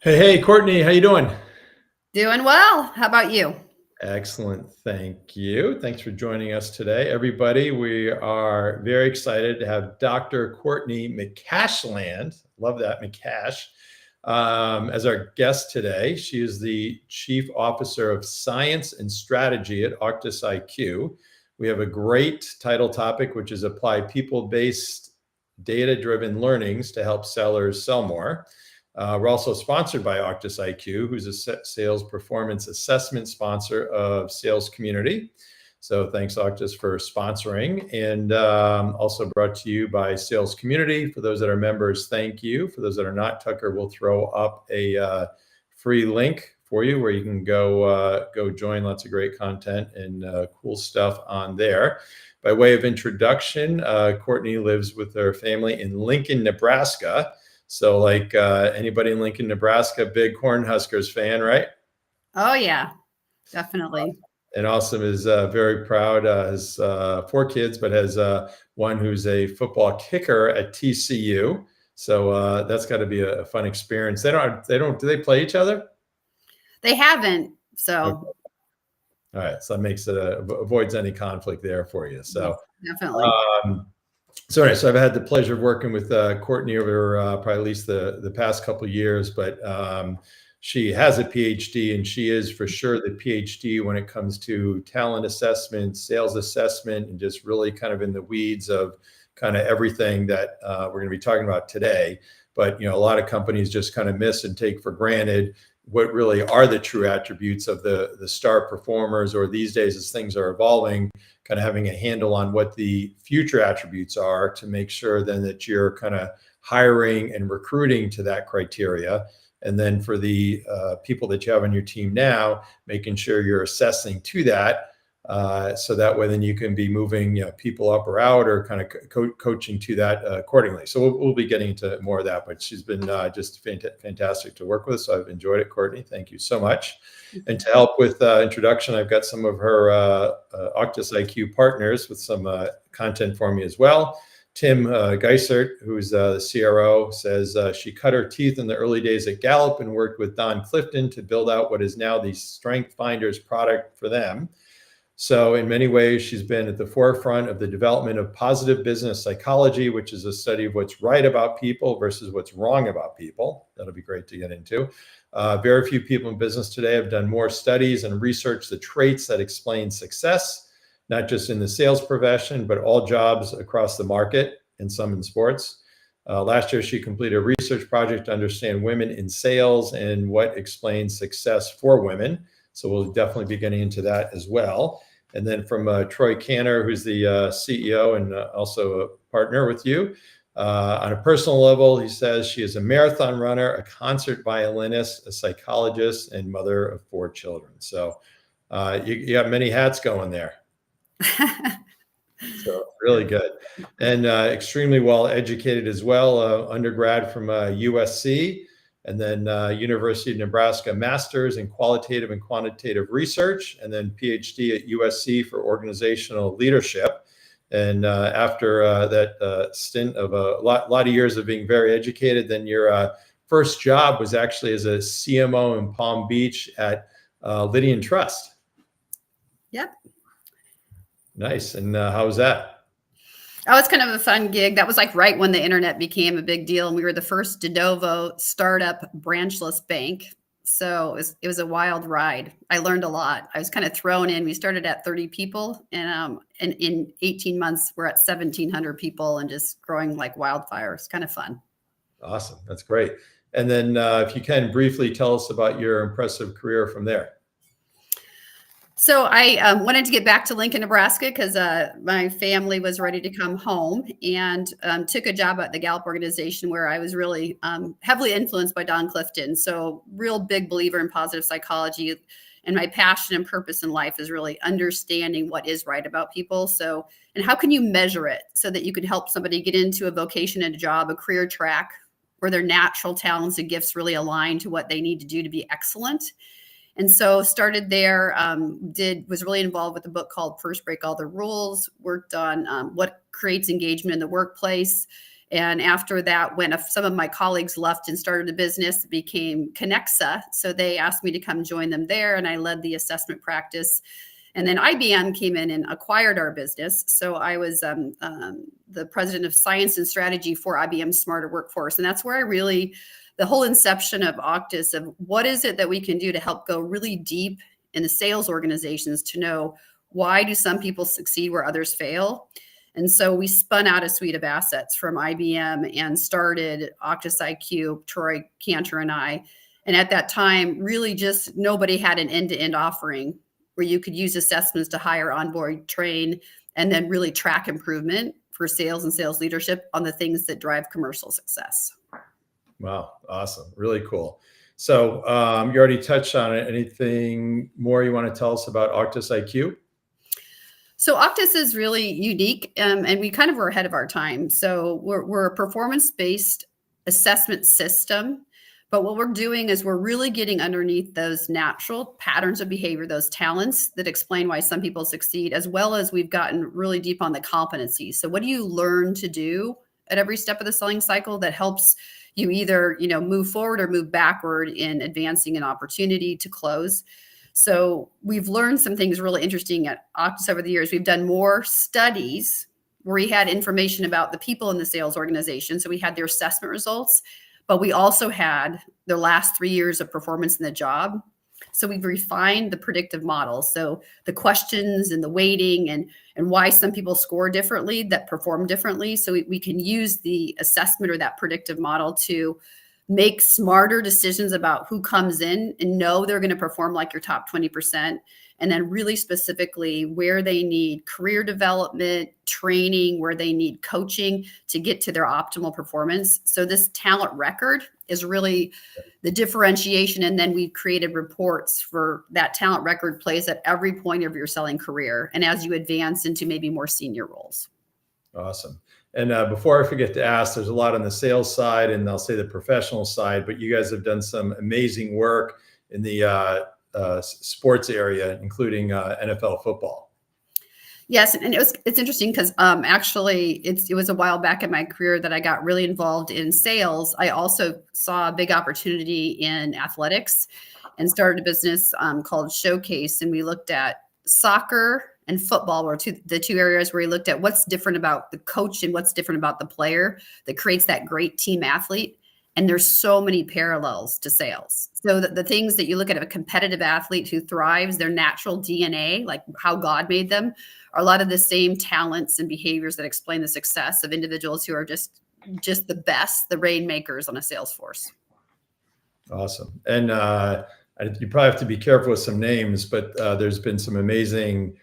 Hey, Courtney, how you doing? Doing well. How about you? Excellent, thank you. Thanks for joining us today, everybody. We are very excited to have Dr. Courtney McCashland, love that, McCash, as our guest today. She is the Chief Officer of Science and Strategy at Octus IQ. We have a great title topic, which is Apply People-Based Data-Driven Learnings to Help Sellers Sell More. We're also sponsored by Octus IQ, who's a sales performance assessment sponsor of Sales Community. So thanks, Octus, for sponsoring. And also brought to you by Sales Community. For those that are members, thank you. For those that are not, Tucker will throw up a free link for you where you can go join. Lots of great content and cool stuff on there. By way of introduction, Courtney lives with her family in Lincoln, Nebraska. So like anybody in Lincoln, Nebraska, big Cornhuskers fan, right? Oh, yeah, definitely. And Awesome is very proud, has 4 kids, but has one who's a football kicker at TCU. So that's got to be a fun experience. Do they play each other? They haven't. So, Okay. All right. So that makes it, avoids any conflict there for you. So, definitely. So I've had the pleasure of working with Courtney over probably at least the past couple of years, but she has a PhD, and she is for sure the PhD when it comes to talent assessment, sales assessment, and just really kind of in the weeds of kind of everything that we're going to be talking about today. But a lot of companies just kind of miss and take for granted what really are the true attributes of the star performers, or these days as things are evolving, kind of having a handle on what the future attributes are to make sure then that you're kind of hiring and recruiting to that criteria. And then for the people that you have on your team now, making sure you're assessing to that, so that way then you can be moving people up or out, or kind of coaching to that accordingly. So we'll be getting into more of that, but she's been just fantastic to work with. So I've enjoyed it, Courtney. Thank you so much. And to help with introduction, I've got some of her Octus IQ partners with some content for me as well. Tim Geisert, who's the CRO, says she cut her teeth in the early days at Gallup and worked with Don Clifton to build out what is now the Strength Finders product for them. So in many ways, she's been at the forefront of the development of positive business psychology, which is a study of what's right about people versus what's wrong about people. That'll be great to get into. Very few people in business today have done more studies and researched the traits that explain success, not just in the sales profession, but all jobs across the market, and some in sports. Last year, she completed a research project to understand women in sales and what explains success for women. So we'll definitely be getting into that as well. And then from Troy Canner, who's the CEO and also a partner with you. On a personal level, he says she is a marathon runner, a concert violinist, a psychologist, and mother of 4 children. So you got many hats going there. So really good. And extremely well educated as well, undergrad from USC. And then University of Nebraska Masters in Qualitative and Quantitative Research, and then PhD at USC for Organizational Leadership. And after that stint of a lot of years of being very educated, then your first job was actually as a CMO in Palm Beach at Lydian Trust. Yep. Nice. And how was that? Oh, it's kind of a fun gig. That was like right when the internet became a big deal, and we were the first de novo startup branchless bank. So it was a wild ride. I learned a lot. I was kind of thrown in. We started at 30 people, and in 18 months, we're at 1,700 people and just growing like wildfire. It's kind of fun. Awesome. That's great. And then if you can briefly tell us about your impressive career from there. So I wanted to get back to Lincoln, Nebraska, because my family was ready to come home, and took a job at the Gallup organization where I was really heavily influenced by Don Clifton. So real big believer in positive psychology. And my passion and purpose in life is really understanding what is right about people. So, and how can you measure it so that you can help somebody get into a vocation and a job, a career track where their natural talents and gifts really align to what they need to do to be excellent. And so started there, was really involved with a book called First Break All the Rules, worked on what creates engagement in the workplace, And after that, when some of my colleagues left and started a business, it became Connexa. So they asked me to come join them there, and I led the assessment practice. And then IBM came in and acquired our business. So I was the president of science and strategy for IBM Smarter Workforce. And that's where I really, the whole inception of Octus, of what is it that we can do to help go really deep in the sales organizations to know why do some people succeed where others fail. And so we spun out a suite of assets from IBM and started Octus IQ, Troy Cantor and I. And at that time, really just nobody had an end-to-end offering where you could use assessments to hire, onboard, train, and then really track improvement for sales and sales leadership on the things that drive commercial success. Wow. Awesome. Really cool. So you already touched on it. Anything more you want to tell us about Octus IQ? So Octus is really unique, and we kind of were ahead of our time. So we're a performance-based assessment system, but what we're doing is we're really getting underneath those natural patterns of behavior, those talents that explain why some people succeed, as well as we've gotten really deep on the competencies. So what do you learn to do at every step of the selling cycle that helps you either, move forward or move backward in advancing an opportunity to close? So we've learned some things really interesting at Octus over the years. We've done more studies where we had information about the people in the sales organization. So we had their assessment results, but we also had their last 3 years of performance in the job. So we've refined the predictive model. So the questions and the weighting and why some people score differently, that perform differently. So we can use the assessment or that predictive model to make smarter decisions about who comes in and know they're going to perform like your top 20%. And then really specifically where they need career development, training, where they need coaching to get to their optimal performance. So this talent record is really the differentiation. And then we've created reports for that talent record plays at every point of your selling career and as you advance into maybe more senior roles. Awesome. And before I forget to ask, there's a lot on the sales side and I'll say the professional side, but you guys have done some amazing work in the sports area, including NFL football. Yes, and it's interesting because actually it was a while back in my career that I got really involved in sales. I also saw a big opportunity in athletics and started a business called Showcase, and we looked at soccer and football were the two areas where we looked at what's different about the coach and what's different about the player that creates that great team athlete. And there's so many parallels to sales. So the things that you look at a competitive athlete who thrives, their natural DNA, like how God made them, are a lot of the same talents and behaviors that explain the success of individuals who are just the best, the rainmakers on a sales force. Awesome. And you probably have to be careful with some names, but there's been some amazing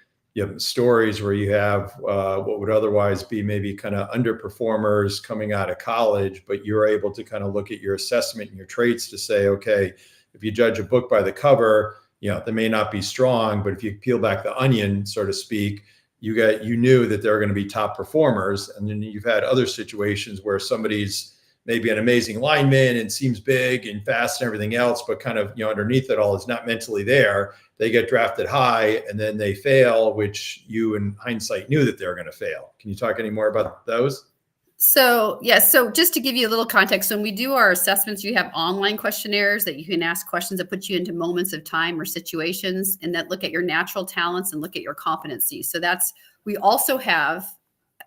stories where you have what would otherwise be maybe kind of underperformers coming out of college, but you're able to kind of look at your assessment and your traits to say, okay, if you judge a book by the cover, they may not be strong, but if you peel back the onion, so to speak, you knew that they're going to be top performers. And then you've had other situations where somebody's maybe an amazing lineman and seems big and fast and everything else, but kind of, underneath it all is not mentally there. They get drafted high and then they fail, which you in hindsight knew that they were going to fail. Can you talk any more about those? So, yes. So just to give you a little context, when we do our assessments, you have online questionnaires that you can ask questions that put you into moments of time or situations and that look at your natural talents and look at your competencies. So we also have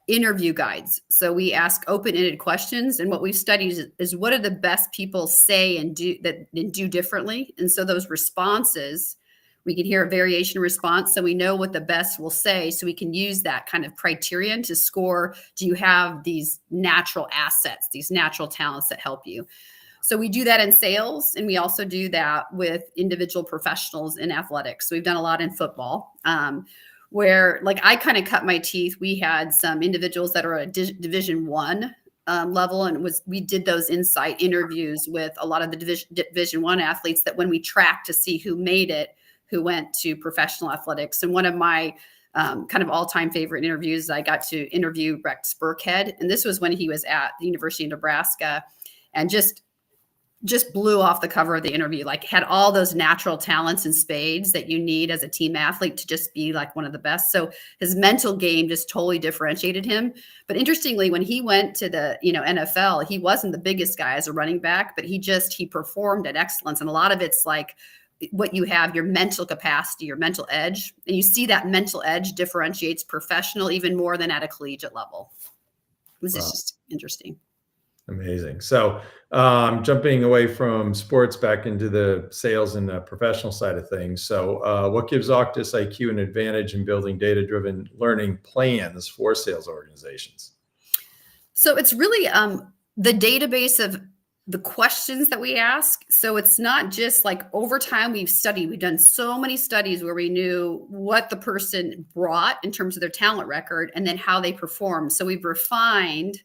interview guides. So we ask open-ended questions, and what we've studied is what do the best people say and do differently. And so those responses, we can hear a variation response, so we know what the best will say, so we can use that kind of criterion to score. Do you have these natural assets, these natural talents that help you? So we do that in sales, and we also do that with individual professionals in athletics. So we've done a lot in football. Where like I kind of cut my teeth. We had some individuals that are at Division I level, and we did those insight interviews with a lot of the Division I athletes that when we tracked to see who made it, who went to professional athletics. And one of my kind of all-time favorite interviews, I got to interview Rex Burkhead, and this was when he was at the University of Nebraska, and just just blew off the cover of the interview, like had all those natural talents and spades that you need as a team athlete to just be like one of the best. So his mental game just totally differentiated him. But interestingly, when he went to the, NFL, he wasn't the biggest guy as a running back, but he performed at excellence. And a lot of it's like what you have, your mental capacity, your mental edge. And you see that mental edge differentiates professional even more than at a collegiate level. It was just interesting. Amazing. So jumping away from sports back into the sales and the professional side of things. So what gives Octus IQ an advantage in building data-driven learning plans for sales organizations? So it's really the database of the questions that we ask. So it's not just like over time we've done so many studies where we knew what the person brought in terms of their talent record and then how they performed. So we've refined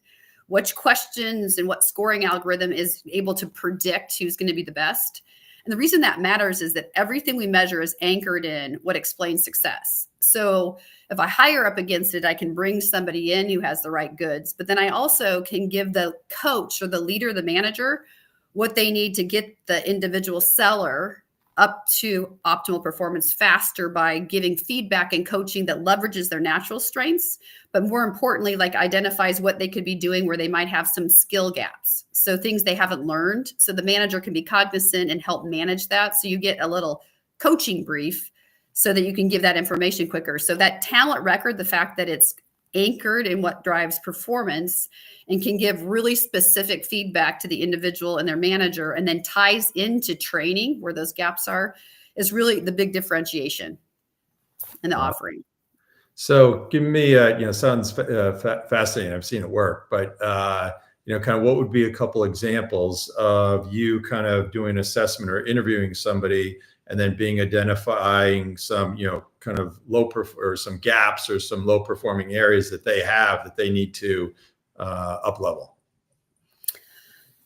which questions and what scoring algorithm is able to predict who's going to be the best. And the reason that matters is that everything we measure is anchored in what explains success. So if I hire up against it, I can bring somebody in who has the right goods, but then I also can give the coach or the leader, the manager, what they need to get the individual seller up to optimal performance faster by giving feedback and coaching that leverages their natural strengths, but more importantly, like identifies what they could be doing where they might have some skill gaps. So things they haven't learned. So the manager can be cognizant and help manage that. So you get a little coaching brief so that you can give that information quicker. So that talent record, the fact that it's anchored in what drives performance and can give really specific feedback to the individual and their manager, and then ties into training where those gaps are, is really the big differentiation in the offering. So give me, sounds fascinating. I've seen it work, but, kind of what would be a couple examples of you kind of doing assessment or interviewing somebody and then identifying some, kind of or some gaps or some low performing areas that they have that they need to up level?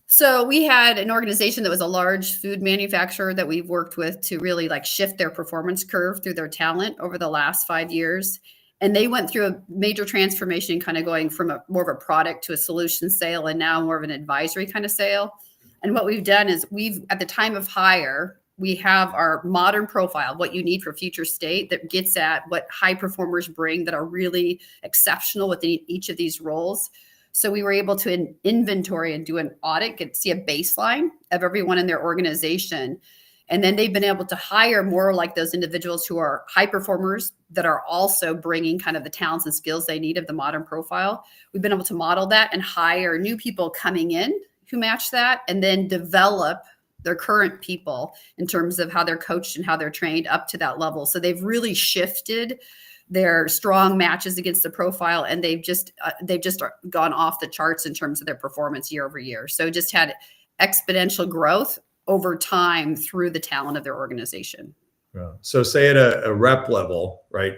So we had an organization that was a large food manufacturer that we've worked with to really like shift their performance curve through their talent over the last 5 years. And they went through a major transformation, kind of going from more of a product to a solution sale, and now more of an advisory kind of sale. And what we've done is at the time of hire, we have our modern profile, what you need for future state, that gets at what high performers bring that are really exceptional within each of these roles. So we were able to inventory and do an audit, see a baseline of everyone in their organization. And then they've been able to hire more like those individuals who are high performers that are also bringing kind of the talents and skills they need of the modern profile. We've been able to model that and hire new people coming in who match that, and then develop their current people in terms of how they're coached and how they're trained up to that level. So they've really shifted their strong matches against the profile, and they've just gone off the charts in terms of their performance year over year. So just had exponential growth over time through the talent of their organization. Yeah. So say at a rep level, right,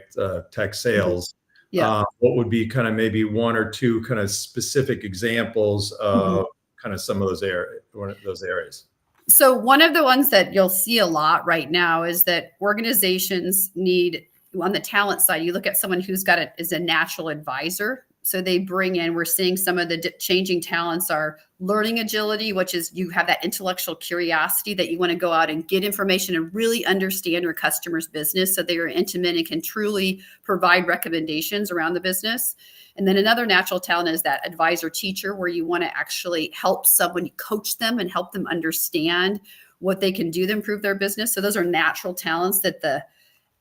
tech sales, Yeah. what would be kind of maybe one or two kind of specific examples of kind of some of those areas? So one of the ones that you'll see a lot right now is that organizations need, on the talent side, you look at someone who's is a natural advisor. So they bring in, we're seeing some of the changing talents are learning agility, which is you have that intellectual curiosity that you want to go out and get information and really understand your customer's business so they are intimate and can truly provide recommendations around the business. And then another natural talent is that advisor teacher, where you want to actually help someone, coach them and help them understand what they can do to improve their business. So those are natural talents that the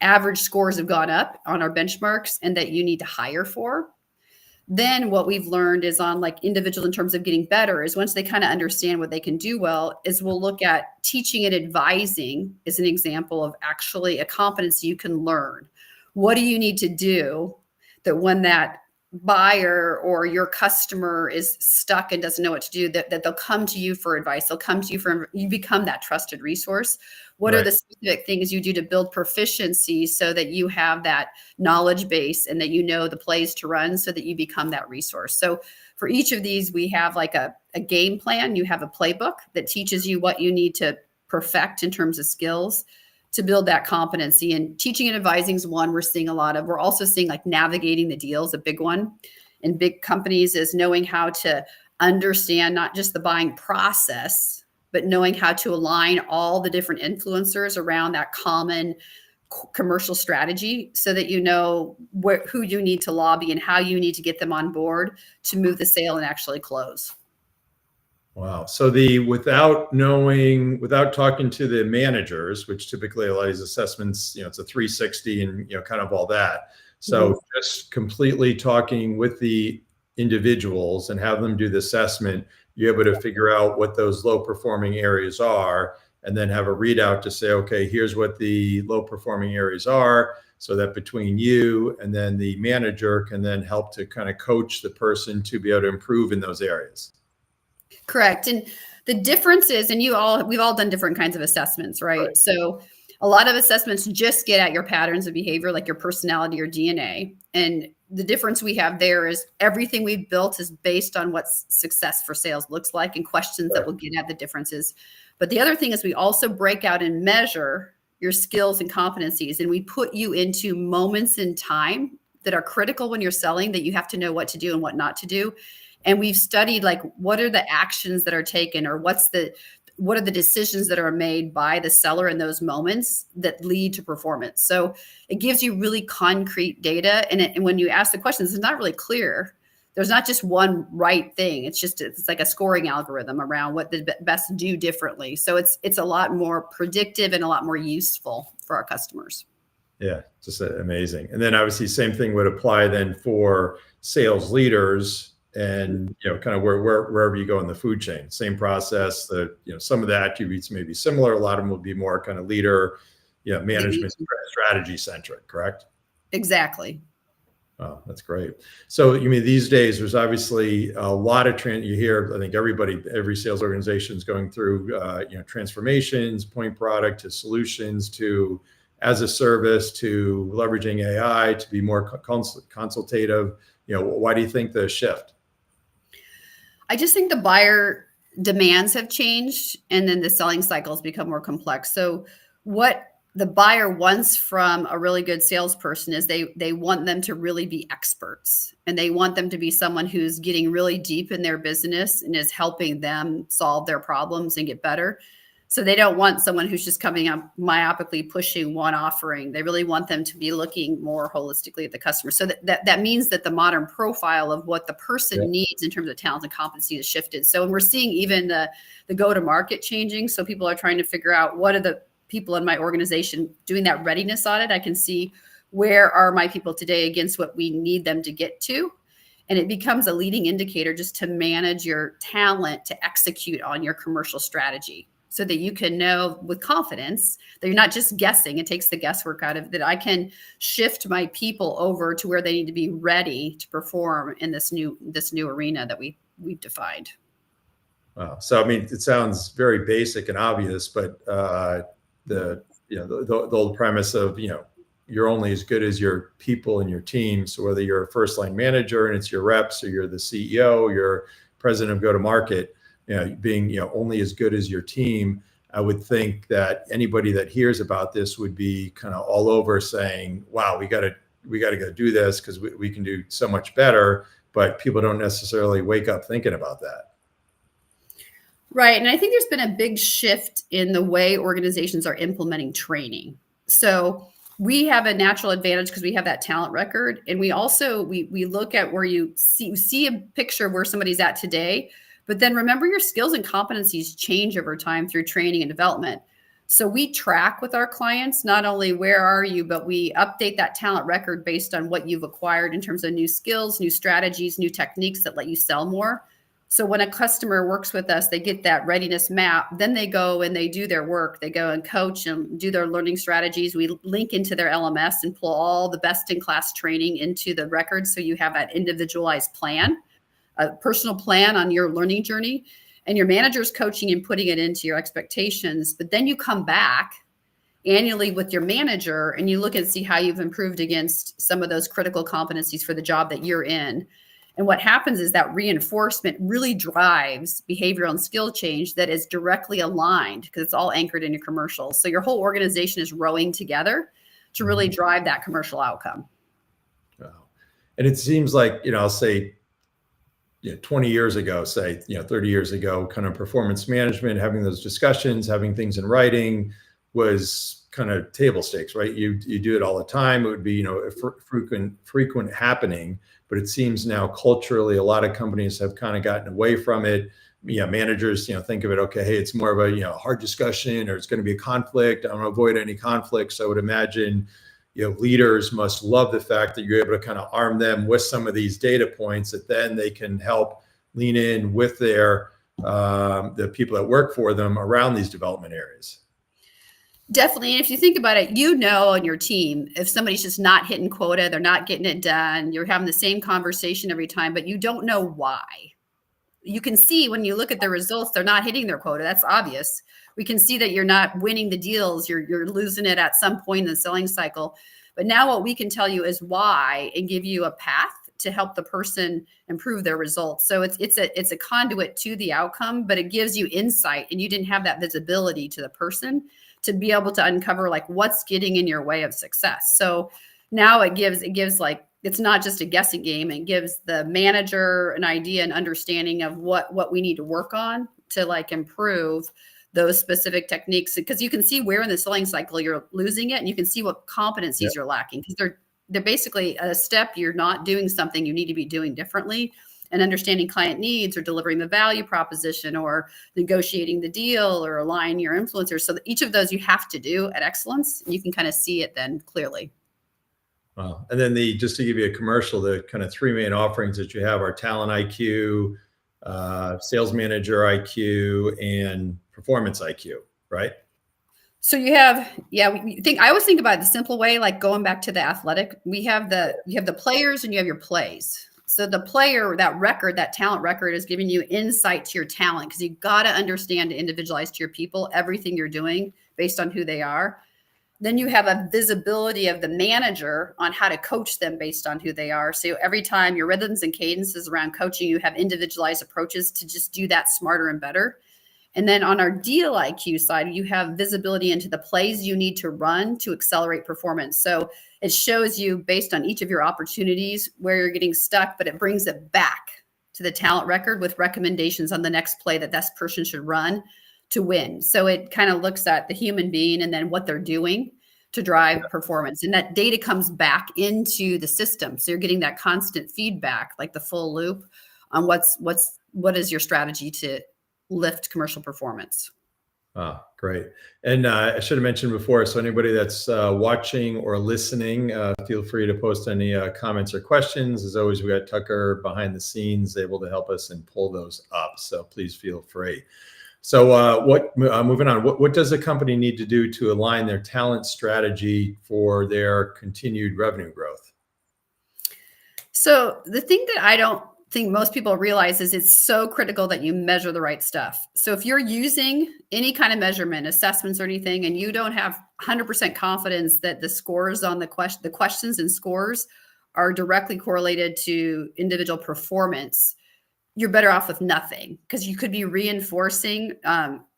average scores have gone up on our benchmarks and that you need to hire for. Then what we've learned is on like individual in terms of getting better is once they kind of understand what they can do well, is we'll look at teaching and advising as an example of actually a competency you can learn. What do you need to do that when that buyer or your customer is stuck and doesn't know what to do, that they'll come to you for advice. They'll come to you you become that trusted resource. What are the specific things you do to build proficiency so that you have that knowledge base and that you know the plays to run so that you become that resource? So for each of these, we have like a game plan. You have a playbook that teaches you what you need to perfect in terms of skills to build that competency. And teaching and advising is one we're seeing a lot of. We're also seeing like navigating the deals, a big one in big companies, is knowing how to understand not just the buying process, but knowing how to align all the different influencers around that common commercial strategy so that you know who you need to lobby and how you need to get them on board to move the sale and actually close. Wow. So without talking to the managers, which typically a lot of these assessments, it's a 360 and, kind of all that. So just completely talking with the individuals and have them do the assessment, you're able to figure out what those low performing areas are, and then have a readout to say, okay, here's what the low performing areas are, so that between you and then the manager can then help to kind of coach the person to be able to improve in those areas. Correct. And the difference is, and we've all done different kinds of assessments, right? So a lot of assessments just get at your patterns of behavior, like your personality or DNA. And the difference we have there is everything we've built is based on what success for sales looks like and questions that will get at the differences. But the other thing is we also break out and measure your skills and competencies, and we put you into moments in time that are critical when you're selling, that you have to know what to do and what not to do. And we've studied like what are the actions that are taken, or what are the decisions that are made by the seller in those moments that lead to performance. So it gives you really concrete data. And when you ask the questions, it's not really clear. There's not just one right thing. It's like a scoring algorithm around what the best do differently. So it's a lot more predictive and a lot more useful for our customers. Yeah, just amazing. And then obviously same thing would apply then for sales leaders, and kind of wherever you go in the food chain, same process. Some of the attributes may be similar. A lot of them will be more kind of leader, management strategy centric. Correct? Exactly. Oh, that's great. So you mean these days there's obviously a lot of you hear, I think every sales organization is going through transformations, point product to solutions to as a service to leveraging AI to be more consultative. Why do you think the shift? I just think the buyer demands have changed, and then the selling cycles become more complex. So what the buyer wants from a really good salesperson is they want them to really be experts, and they want them to be someone who's getting really deep in their business and is helping them solve their problems and get better. So they don't want someone who's just coming up myopically pushing one offering. They really want them to be looking more holistically at the customer. So that means that the modern profile of what the person needs in terms of talent and competency has shifted. So we're seeing even the go-to-market changing. So people are trying to figure out, what are the people in my organization doing that readiness audit? I can see, where are my people today against what we need them to get to? And it becomes a leading indicator just to manage your talent to execute on your commercial strategy, so that you can know with confidence that you're not just guessing. It takes the guesswork out of that. I can shift my people over to where they need to be ready to perform in this new arena that we've defined. Wow. So I mean, it sounds very basic and obvious, but the old premise of you're only as good as your people and your team. So whether you're a first line manager and it's your reps, or you're the CEO, you're president of go-to-market, being only as good as your team, I would think that anybody that hears about this would be kind of all over saying, wow, we got to go do this because we can do so much better. But people don't necessarily wake up thinking about that. Right. And I think there's been a big shift in the way organizations are implementing training. So we have a natural advantage because we have that talent record. And we also, we look at where you see a picture of where somebody's at today. But then remember, your skills and competencies change over time through training and development. So we track with our clients, not only where are you, but we update that talent record based on what you've acquired in terms of new skills, new strategies, new techniques that let you sell more. So when a customer works with us, they get that readiness map, then they go and they do their work. They go and coach and do their learning strategies. We link into their LMS and pull all the best in class training into the record. So you have that individualized plan, a personal plan on your learning journey, and your manager's coaching and putting it into your expectations. But then you come back annually with your manager and you look and see how you've improved against some of those critical competencies for the job that you're in. And what happens is that reinforcement really drives behavioral and skill change that is directly aligned, because it's all anchored in your commercials. So your whole organization is rowing together to really drive that commercial outcome. Wow. And it seems like, I'll say 20 years ago, say, 30 years ago, kind of performance management, having those discussions, having things in writing was kind of table stakes, right? You do it all the time. It would be, a frequent happening, but it seems now culturally, a lot of companies have kind of gotten away from it. Managers, think of it, okay, hey, it's more of a, hard discussion, or it's going to be a conflict. I want to avoid any conflict. So I would imagine, leaders must love the fact that you're able to kind of arm them with some of these data points that then they can help lean in with their the people that work for them around these development areas. Definitely. And if you think about it, on your team, if somebody's just not hitting quota, they're not getting it done, you're having the same conversation every time, but you don't know why. You can see when you look at the results, they're not hitting their quota. That's obvious. We can see that you're not winning the deals. You're losing it at some point in the selling cycle. But now what we can tell you is why and give you a path to help the person improve their results. So it's a conduit to the outcome, but it gives you insight, and you didn't have that visibility to the person to be able to uncover like what's getting in your way of success. So now it gives like, it's not just a guessing game. It gives the manager an idea and understanding of what we need to work on to like improve those specific techniques, because you can see where in the selling cycle you're losing it, and you can see what competencies you're lacking, because they're basically a step you're not doing something you need to be doing differently, and understanding client needs, or delivering the value proposition, or negotiating the deal, or aligning your influencers. So each of those you have to do at excellence, and you can kind of see it then clearly. Wow. And then just to give you a commercial, the kind of three main offerings that you have are talent IQ, sales manager IQ, and performance IQ, right? So you have, I always think about it the simple way, like going back to the athletic, you have the players and you have your plays. So the player, that talent record is giving you insight to your talent, because you got to understand to individualize to your people everything you're doing based on who they are. Then you have a visibility of the manager on how to coach them based on who they are. So every time your rhythms and cadences around coaching, you have individualized approaches to just do that smarter and better. And then on our deal IQ side, you have visibility into the plays you need to run to accelerate performance. So it shows you based on each of your opportunities where you're getting stuck, but it brings it back to the talent record with recommendations on the next play that this person should run to win. So it kind of looks at the human being and then what they're doing to drive performance. And that data comes back into the system. So you're getting that constant feedback, like the full loop on what is your strategy to lift commercial performance. Great. And I should have mentioned before, so anybody that's watching or listening, feel free to post any comments or questions. As always, we got Tucker behind the scenes able to help us and pull those up. So please feel free. So moving on, what does a company need to do to align their talent strategy for their continued revenue growth? So the thing that I don't think most people realize is it's so critical that you measure the right stuff. So if you're using any kind of measurement, assessments or anything, and you don't have 100% confidence that the scores on the questions and scores are directly correlated to individual performance, you're better off with nothing, because you could be reinforcing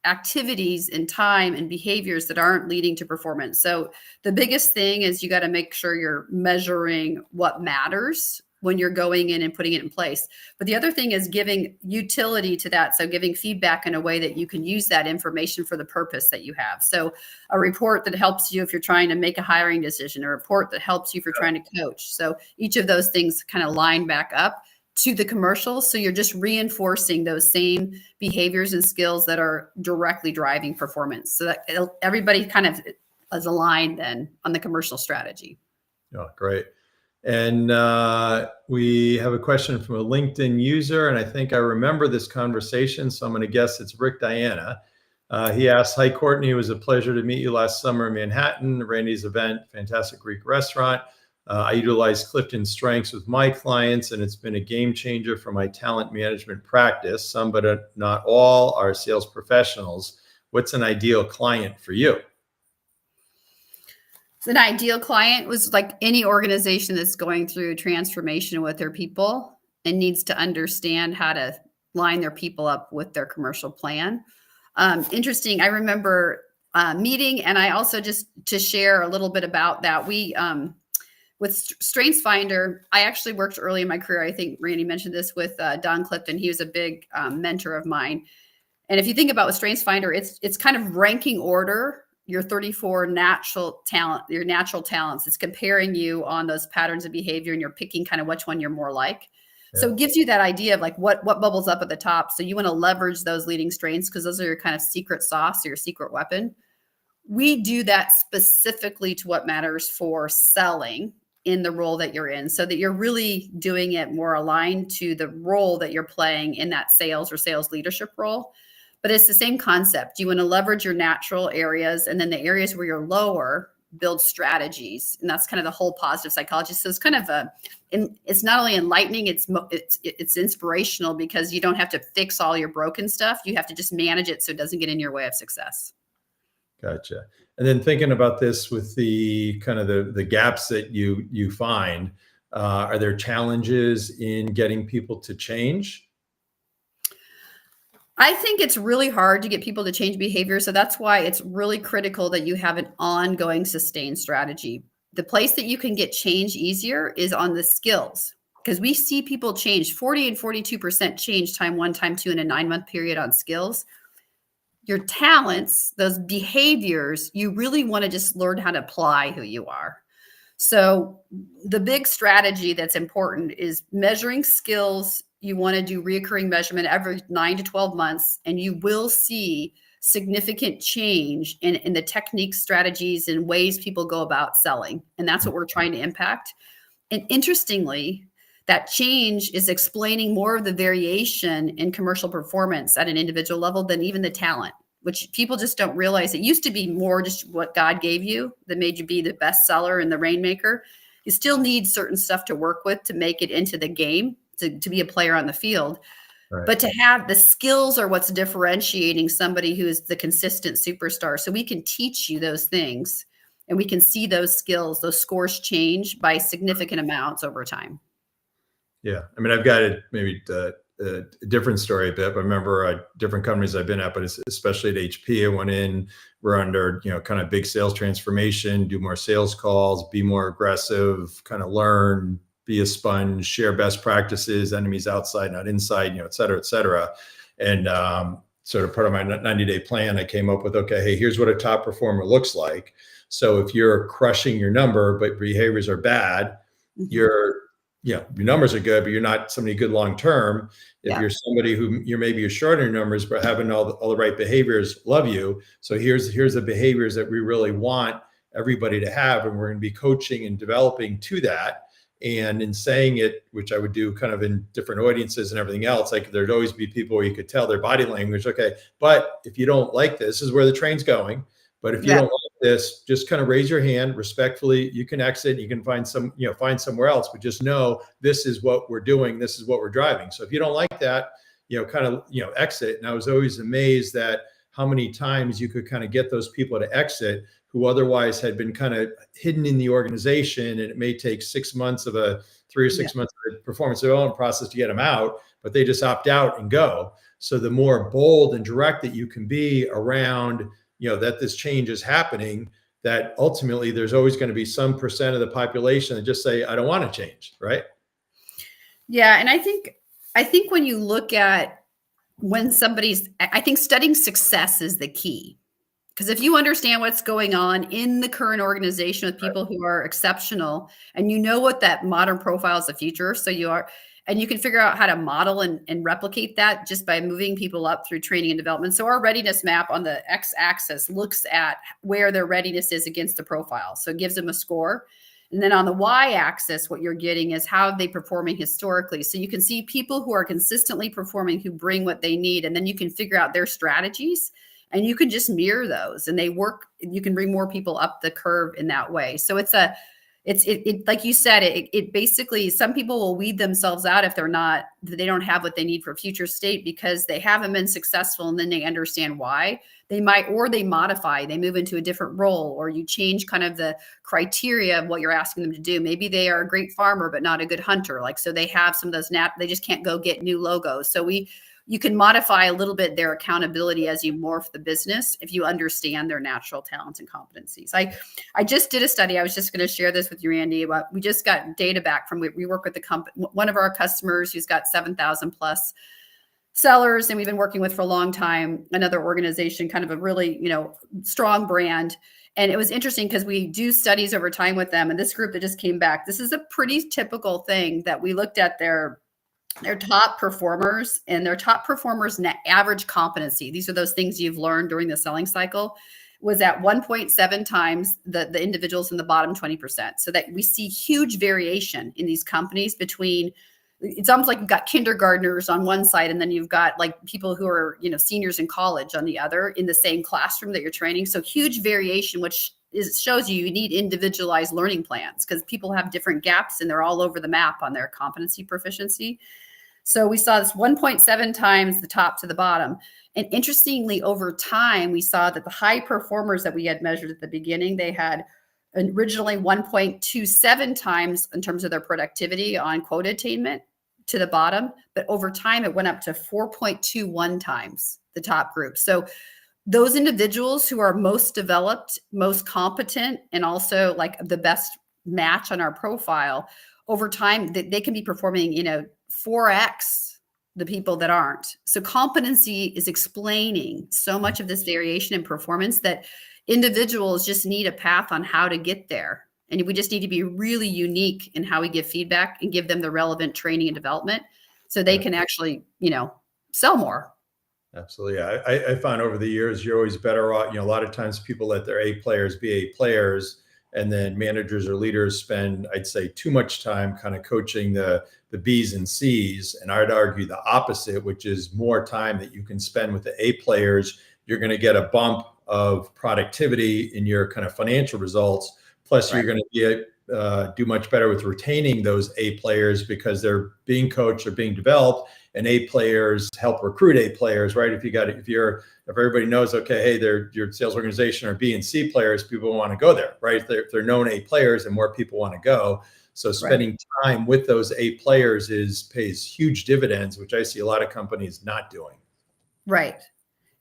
activities and time and behaviors that aren't leading to performance. So the biggest thing is you got to make sure you're measuring what matters when you're going in and putting it in place. But the other thing is giving utility to that. So giving feedback in a way that you can use that information for the purpose that you have. So a report that helps you if you're trying to make a hiring decision, a report that helps you if you're trying to coach. So each of those things kind of line back up to the commercial. So you're just reinforcing those same behaviors and skills that are directly driving performance. So that everybody kind of is aligned then on the commercial strategy. Oh, great. And we have a question from a LinkedIn user, and I think I remember this conversation, so I'm going to guess it's Rick Diana. He asked, "Hi, Courtney. It was a pleasure to meet you last summer in Manhattan, Randy's event, fantastic Greek restaurant. I utilize Clifton's strengths with my clients, and it's been a game changer for my talent management practice. Some, but not all, are sales professionals. What's an ideal client for you?" So an ideal client was like any organization that's going through transformation with their people and needs to understand how to line their people up with their commercial plan. Interesting. I remember meeting, and I also, just to share a little bit about that, we with Strengths Finder, I actually worked early in my career. I think Randy mentioned this with Don Clifton. He was a big mentor of mine. And if you think about with Strengths Finder, it's kind of ranking order your 34 natural talents. It's comparing you on those patterns of behavior, and you're picking kind of which one you're more like. Yeah. So it gives you that idea of like what bubbles up at the top. So you want to leverage those leading strengths because those are your kind of secret sauce or your secret weapon. We do that specifically to what matters for selling in the role that you're in, so that you're really doing it more aligned to the role that you're playing in that sales or sales leadership role. But it's the same concept. You want to leverage your natural areas, and then the areas where you're lower, build strategies. And that's kind of the whole positive psychology. So it's kind of it's not only enlightening, it's inspirational, because you don't have to fix all your broken stuff. You have to just manage it so it doesn't get in your way of success. Gotcha. And then thinking about this with the kind of the gaps that you find, are there challenges in getting people to change? I think it's really hard to get people to change behavior. So that's why it's really critical that you have an ongoing sustained strategy. The place that you can get change easier is on the skills, because we see people change 40 and 42% change time 1, time 2 in a 9-month period on skills. Your talents, those behaviors, you really want to just learn how to apply who you are. So the big strategy that's important is measuring skills. You want to do reoccurring measurement every 9 to 12 months, and you will see significant change in the techniques, strategies, and ways people go about selling. And that's what we're trying to impact. And interestingly, that change is explaining more of the variation in commercial performance at an individual level than even the talent, which people just don't realize. It used to be more just what God gave you that made you be the best seller and the rainmaker. You still need certain stuff to work with to make it into the game, to be a player on the field. Right. But to have the skills are what's differentiating somebody who is the consistent superstar. So we can teach you those things, and we can see those skills, those scores change by significant amounts over time. Yeah. I mean, I've got maybe a different story a bit, but I remember different companies I've been at, but especially at HP, I went in, we're under, kind of big sales transformation, do more sales calls, be more aggressive, kind of learn, be a sponge, share best practices, enemies outside, not inside, et cetera, et cetera. And sort of part of my 90-day plan, I came up with, okay, hey, here's what a top performer looks like. So if you're crushing your number, but behaviors are bad, your numbers are good, but you're not somebody good long-term. If you're somebody who you're maybe short on your numbers, but having all the right behaviors, love you. So here's the behaviors that we really want everybody to have. And we're going to be coaching and developing to that. And in saying it, which I would do kind of in different audiences and everything else, like there'd always be people where you could tell their body language. Okay, but if you don't like this is where the train's going. But if you don't like this, just kind of raise your hand respectfully. You can exit. You can find find somewhere else. But just know this is what we're doing. This is what we're driving. So if you don't like that, exit. And I was always amazed at how many times you could kind of get those people to exit who otherwise had been kind of hidden in the organization. And it may take 6 months of 3 or 6 months of a performance development process to get them out, but they just opt out and go. So the more bold and direct that you can be around, that this change is happening, that ultimately there's always going to be some percent of the population that just say, I don't want to change. Right. Yeah. And I think when you look at I think studying success is the key. Because if you understand what's going on in the current organization with people who are exceptional, and what that modern profile is the future, and you can figure out how to model and replicate that just by moving people up through training and development. So our readiness map on the x-axis looks at where their readiness is against the profile. So it gives them a score. And then on the y-axis, what you're getting is how are they performing historically. So you can see people who are consistently performing, who bring what they need, and then you can figure out their strategies. And you can just mirror those, and they work. You can bring more people up the curve in that way. So it's like you said, it basically, some people will weed themselves out if they don't have what they need for future state because they haven't been successful, and then they understand why. They modify, they move into a different role, or you change kind of the criteria of what you're asking them to do. Maybe they are a great farmer, but not a good hunter. So they have some of those they just can't go get new logos. So you can modify a little bit their accountability as you morph the business if you understand their natural talents and competencies. I just did a study. I was just going to share this with you, Randy. We just got data back from, we work with the company, one of our customers who's got 7,000 plus sellers, and we've been working with for a long time, another organization, kind of a really, strong brand. And it was interesting because we do studies over time with them. And this group that just came back, this is a pretty typical thing that we looked at their top performers, and their top performers net average competency. These are those things you've learned during the selling cycle, was at 1.7 times the individuals in the bottom 20%. So that we see huge variation in these companies between, it's almost like you've got kindergartners on one side, and then you've got like people who are, seniors in college on the other in the same classroom that you're training. So huge variation, which shows you need individualized learning plans because people have different gaps and they're all over the map on their competency proficiency. So we saw this 1.7 times the top to the bottom. And interestingly, over time, we saw that the high performers that we had measured at the beginning, they had originally 1.27 times in terms of their productivity on quota attainment to the bottom. But over time, it went up to 4.21 times the top group. So those individuals who are most developed, most competent, and also like the best match on our profile, over time, they can be performing, 4x the people that aren't. So competency is explaining so much of this variation in performance that individuals just need a path on how to get there. And we just need to be really unique in how we give feedback and give them the relevant training and development so they can actually, sell more. Absolutely. I found over the years, you're always better off. A lot of times people let their A players be A players, and then managers or leaders spend, I'd say, too much time kind of coaching the B's and C's. And I'd argue the opposite, which is more time that you can spend with the A players. You're going to get a bump of productivity in your kind of financial results. Plus, You're going to do much better with retaining those A players because they're being coached or being developed, and A players help recruit A players, right? If everybody knows, okay, hey, your sales organization are B and C players, people want to go there, right? If they're known A players, and more people want to go. So spending time with those A players pays huge dividends, which I see a lot of companies not doing. Right.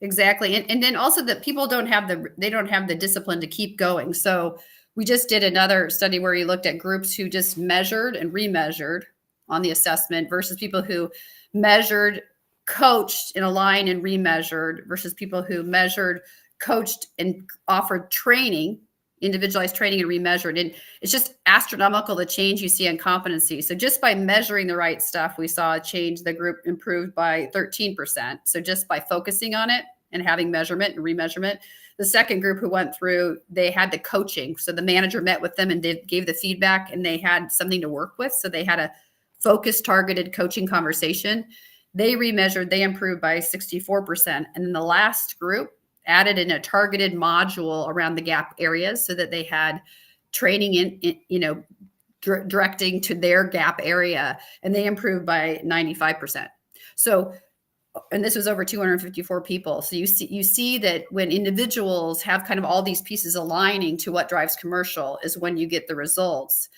Exactly. And then also that people don't have the discipline to keep going. So we just did another study where we looked at groups who just measured and remeasured on the assessment versus people who measured, coached, and aligned and remeasured versus people who measured, coached, and offered training, individualized training, and remeasured. And it's just astronomical the change you see in competency. So just by measuring the right stuff, we saw a change. The group improved by 13%. So just by focusing on it and having measurement and remeasurement. The second group who went through, they had the coaching. So the manager met with them and gave the feedback, and they had something to work with. So they had a focused, targeted coaching conversation. They remeasured, they improved by 64%. And then the last group added in a targeted module around the gap areas so that they had training directing to their gap area, and they improved by 95%. So, and this was over 254 people. So you see that when individuals have kind of all these pieces aligning to what drives commercial is when you get the results.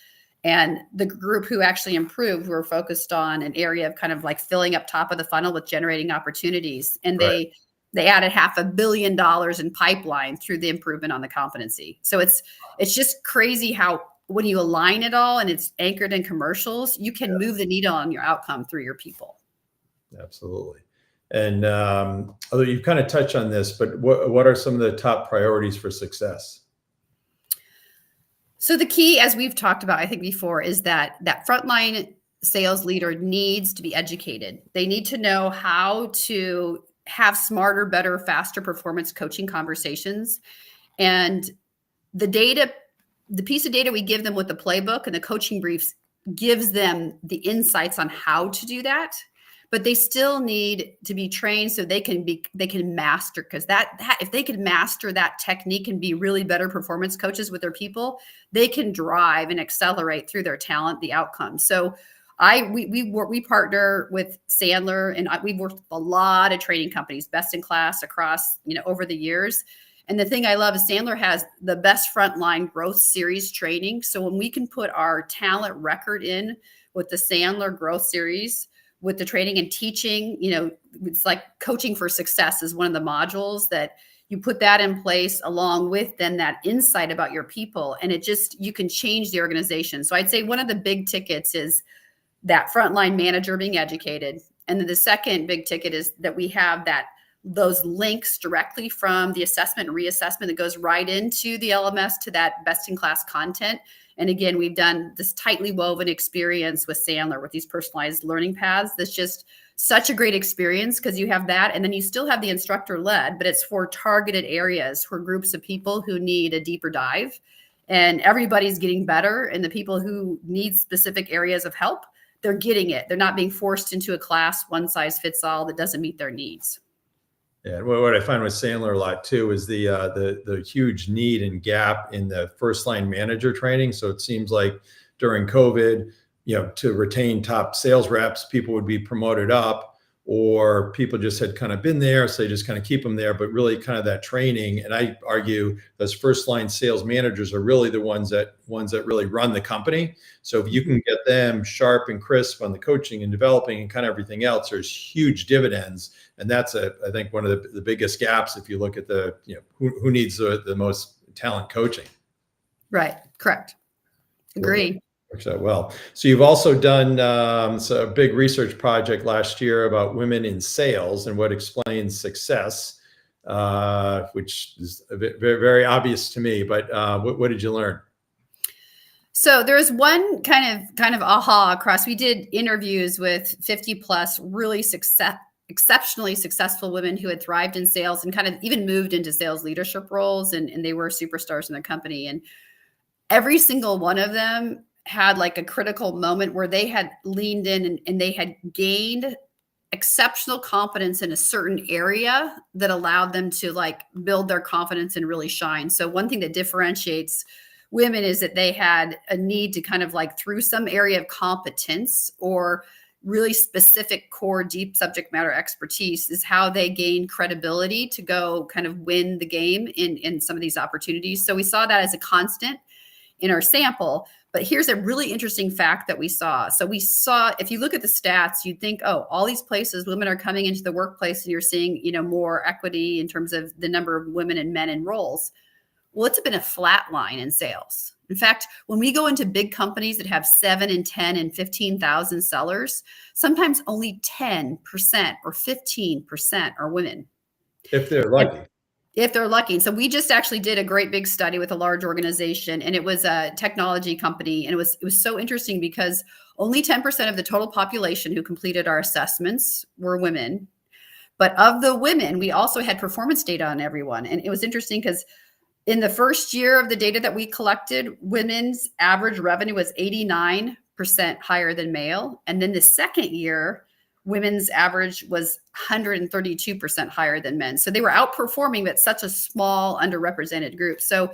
And the group who actually improved were focused on an area of kind of like filling up top of the funnel with generating opportunities. And they added $500 million in pipeline through the improvement on the competency. So it's just crazy how when you align it all and it's anchored in commercials, you can move the needle on your outcome through your people. Absolutely. And although you've kind of touched on this, but what are some of the top priorities for success? So the key, as we've talked about, I think before, is that frontline sales leader needs to be educated. They need to know how to have smarter, better, faster performance coaching conversations. And the piece of data we give them with the playbook and the coaching briefs gives them the insights on how to do that. But they still need to be trained so they can master, because that if they can master that technique and be really better performance coaches with their people, they can drive and accelerate through their talent the outcome. So we partner with Sandler, and we've worked with a lot of training companies, best in class across over the years. And the thing I love is Sandler has the best frontline growth series training. So when we can put our talent record in with the Sandler growth series, with the training and teaching, it's like coaching for success is one of the modules that you put that in place along with then that insight about your people. And you can change the organization. So I'd say one of the big tickets is that frontline manager being educated. And then the second big ticket is that we have those links directly from the assessment and reassessment that goes right into the LMS to that best-in-class content. And again, we've done this tightly woven experience with Sandler with these personalized learning paths. That's just such a great experience because you have that. And then you still have the instructor led, but it's for targeted areas for groups of people who need a deeper dive. And everybody's getting better. And the people who need specific areas of help, they're getting it. They're not being forced into a class, one size fits all that doesn't meet their needs. Yeah, what I find with Sandler a lot too is the huge need and gap in the first line manager training. So it seems like during COVID, to retain top sales reps, people would be promoted up, or people just had kind of been there, so they just kind of keep them there. But really, kind of that training, and I argue those first line sales managers are really the ones that really run the company. So if you can get them sharp and crisp on the coaching and developing and kind of everything else, there's huge dividends. And that's I think one of the biggest gaps if you look at who needs the most talent coaching. Right. Correct. Agree. Works out well. So you've also done a big research project last year about women in sales and what explains success, which is very, very obvious to me. But what did you learn? So there's one kind of aha across. We did interviews with 50 plus really exceptionally successful women who had thrived in sales and kind of even moved into sales leadership roles, and they were superstars in their company. And every single one of them had like a critical moment where they had leaned in and they had gained exceptional confidence in a certain area that allowed them to like build their confidence and really shine. So one thing that differentiates women is that they had a need to kind of like through some area of competence or really specific core deep subject matter expertise is how they gain credibility to go kind of win the game in some of these opportunities. So we saw that as a constant in our sample. But here's a really interesting fact that we saw. So we saw, if you look at the stats, you'd think, oh, all these places women are coming into the workplace and you're seeing, more equity in terms of the number of women and men in roles. Well, it's been a flat line in sales. In fact, when we go into big companies that have 7 and 10 and 15,000 sellers, sometimes only 10% or 15% are women. If they're lucky. If they're lucky. So we just actually did a great big study with a large organization, and it was a technology company. And it was so interesting because only 10% of the total population who completed our assessments were women. But of the women, we also had performance data on everyone. And it was interesting because in the first year of the data that we collected, women's average revenue was 89% higher than male. And then the second year, women's average was 132% higher than men. So they were outperforming, but such a small underrepresented group. So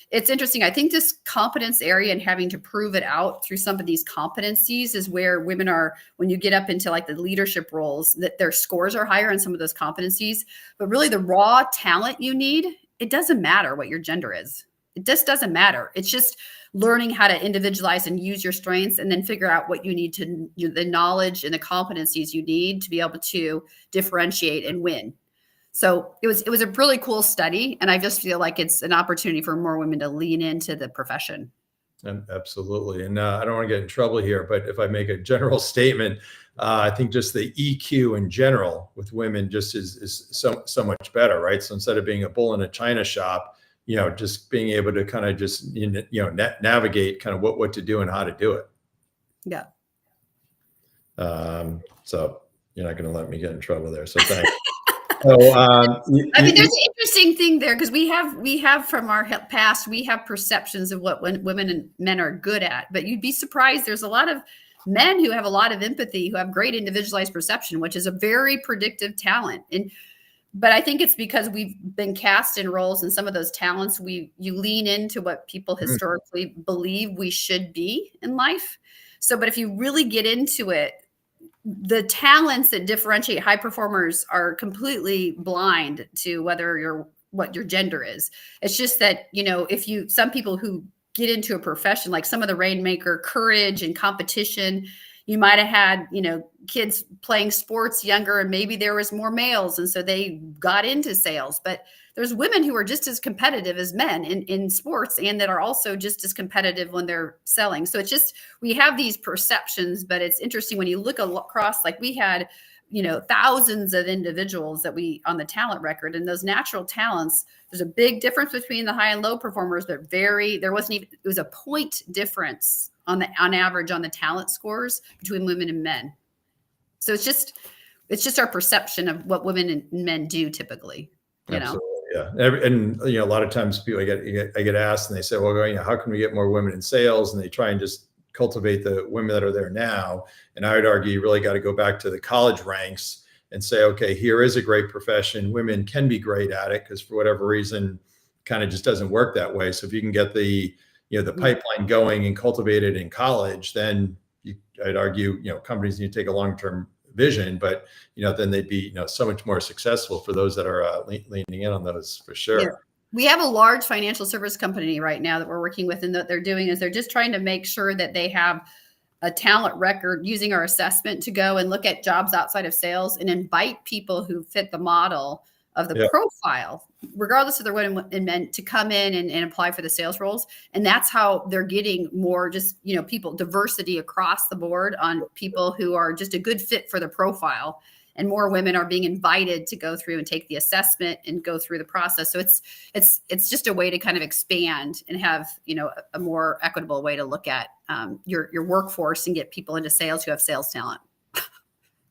it's interesting. I think this competence area and having to prove it out through some of these competencies is where women are, when you get up into like the leadership roles, that their scores are higher in some of those competencies. But really the raw talent you need, it doesn't matter what your gender is. It just doesn't matter. It's just learning how to individualize and use your strengths and then figure out what you need to, the knowledge and the competencies you need to be able to differentiate and win. So it was a really cool study. And I just feel like it's an opportunity for more women to lean into the profession. And absolutely. And I don't want to get in trouble here, but if I make a general statement, I think just the EQ in general with women just is so much better, right? So instead of being a bull in a china shop, just being able to kind of just, navigate kind of what to do and how to do it. Yeah. So you're not going to let me get in trouble there. So thanks. So, there's an interesting thing there because we have from our past, we have perceptions of what women and men are good at, but you'd be surprised. There's a lot of men who have a lot of empathy, who have great individualized perception, which is a very predictive talent. But I think it's because we've been cast in roles and some of those talents, you lean into what people historically believe we should be in life. So, but if you really get into it, the talents that differentiate high performers are completely blind to what your gender is. It's just that, some people who get into a profession, like some of the rainmaker courage and competition, You might have had, kids playing sports younger, and maybe there was more males, and so they got into sales. But there's women who are just as competitive as men in sports, and that are also just as competitive when they're selling. So it's just, we have these perceptions, but it's interesting when you look across, like we had, thousands of individuals that on the talent record, and those natural talents, there's a big difference between the high and low performers, but there wasn't even, it was a point difference on average on the talent scores between women and men. So it's just our perception of what women and men do typically, Absolutely. Yeah. And a lot of times people, I get asked and they say, well, how can we get more women in sales? And they try and just cultivate the women that are there now. And I would argue you really got to go back to the college ranks and say, okay, here is a great profession. Women can be great at it, because for whatever reason, kind of just doesn't work that way. So if you can get the pipeline going and cultivate it in college, then I'd argue, companies need to take a long-term vision, but then they'd be so much more successful for those that are leaning in on those, for sure. Yeah. We have a large financial service company right now that we're working with, and what they're doing is they're just trying to make sure that they have a talent record using our assessment to go and look at jobs outside of sales and invite people who fit the model of the profile, regardless if they're women and men, to come in and apply for the sales roles. And that's how they're getting more just, people, diversity across the board on people who are just a good fit for the profile. And more women are being invited to go through and take the assessment and go through the process. So it's just a way to kind of expand and have, a more equitable way to look at your workforce and get people into sales who have sales talent.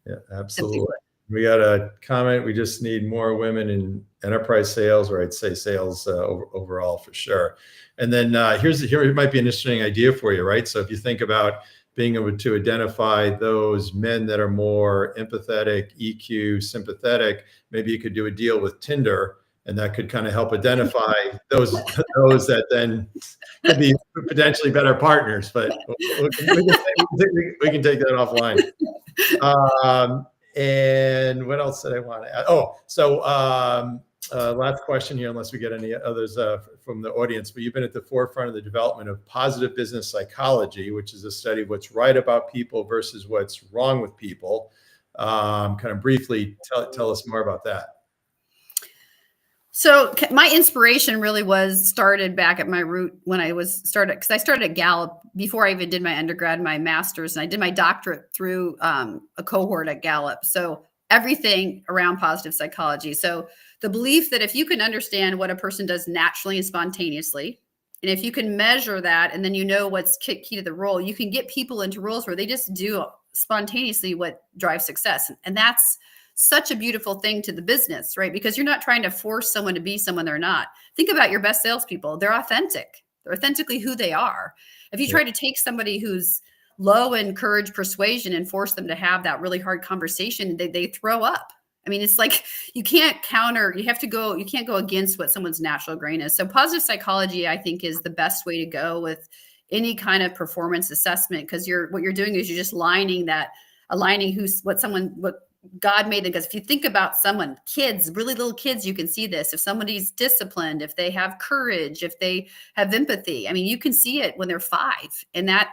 Yeah, absolutely. We got a comment. We just need more women in enterprise sales, or I'd say sales overall, for sure. And then here might be an interesting idea for you, right? So if you think about being able to identify those men that are more empathetic, EQ, sympathetic, maybe you could do a deal with Tinder, and that could kind of help identify those that then could be potentially better partners. But we can take that offline. And what else did I want to add? Oh, so last question here, unless we get any others from the audience, but you've been at the forefront of the development of positive business psychology, which is a study of what's right about people versus what's wrong with people. Kind of briefly tell us more about that. So my inspiration really started back at my root when I because I started at Gallup before I even did my undergrad and my master's, and I did my doctorate through a cohort at Gallup. So everything around positive psychology. So the belief that if you can understand what a person does naturally and spontaneously, and if you can measure that, and then what's key to the role, you can get people into roles where they just do spontaneously what drives success. And that's such a beautiful thing to the business, right? Because you're not trying to force someone to be someone they're not. Think about your best salespeople. They're authentic. They're authentically who they are. If you try to take somebody who's low in courage, persuasion, and force them to have that really hard conversation, they throw up. I mean, it's like you can't go against what someone's natural grain is. So positive psychology, I think, is the best way to go with any kind of performance assessment, because what you're doing is you're just aligning what God made them. Because if you think about someone, kids, really little kids, you can see this. If somebody's disciplined, if they have courage, if they have empathy, I mean, you can see it when they're 5, and that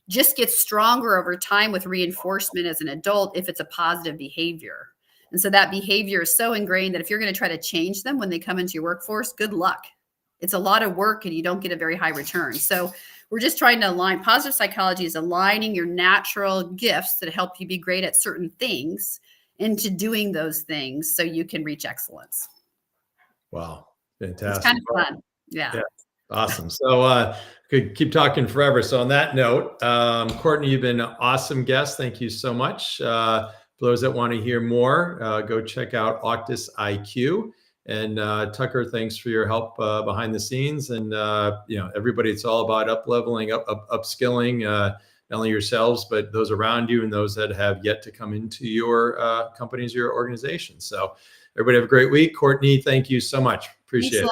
just gets stronger over time with reinforcement as an adult if it's a positive behavior. And so that behavior is so ingrained that if you're going to try to change them when they come into your workforce, good luck. It's a lot of work and you don't get a very high return. So we're just trying to align. Positive psychology is aligning your natural gifts that help you be great at certain things into doing those things so you can reach excellence. Wow. Fantastic. It's kind of fun. Yeah. Awesome. So could keep talking forever. So on that note, Courtney, you've been an awesome guest. Thank you so much. For those that want to hear more, go check out Octus IQ. And Tucker, thanks for your help behind the scenes. And everybody, it's all about up-leveling, upskilling, not only yourselves, but those around you and those that have yet to come into your companies, your organizations. So everybody have a great week. Courtney, thank you so much. Appreciate it.